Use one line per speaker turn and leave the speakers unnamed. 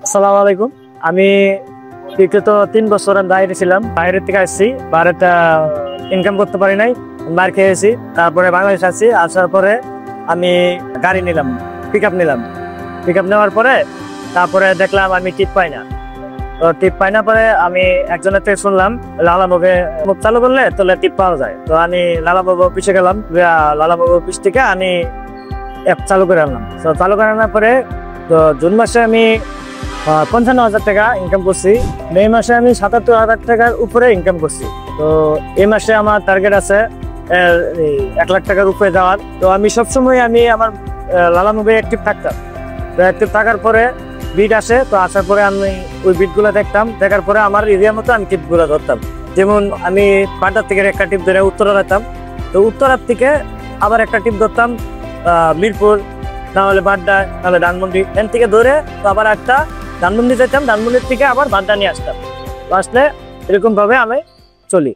আসসালামু আলাইকুম। আমি বিগত 3 বছর বাইরে ছিলাম, বাইরের থেকে আসছি। বাইরেটা ইনকাম করতে পারি নাই, মার খেয়েছি। তারপরে বাংলাদেশ আসছি, আসার পরে আমি গাড়ি নিলাম, পিক আপ নিলাম। পিক আপ নেওয়ার পরে তারপরে দেখলাম আমি টিপ পাই না। তো টিপ পাই না পরে আমি একজনের থেকে শুনলাম লালাবাবু মুখ চালু করলে তাহলে টিপ পাওয়া যায়। তো আমি লালাবাবু অফিসে গেলাম, লালাবাবু অফিস থেকে আমি অ্যাপ চালু করে আনলাম। তো চালু করে আনার পরে তো জুন মাসে আমি 55,000 টাকা ইনকাম করছি। মে মাসে আমি 77,000 টাকার উপরে ইনকাম করছি। তো এই মাসে আমার টার্গেট আছে 1 লাখ টাকার উপরে যাওয়ার। তো আমি সবসময় আমার লালা মুভি অ্যাক্টিভ থাকতাম। তো অ্যাক্টিভ থাকার পরে বিট আসে, তো আসার পরে আমি ওই বিটগুলো দেখতাম। দেখার পরে আমার এরিয়া মতো আমি টিপগুলো ধরতাম। যেমন আমি পাটার থেকে একটা টিপ ধরে উত্তরা যেতাম, তো উত্তরার থেকে আবার একটা টিপ ধরতাম মিরপুর, নাহলে বাড্ডা, নাহলে ধানমন্ডি। এন থেকে ধরে তো আবার একটা ধানমন্ডি যেতাম, ধানমন্ডির থেকে আবার বাড্ডা নিয়ে আসতাম। আসলে এরকম ভাবে আমি চলি।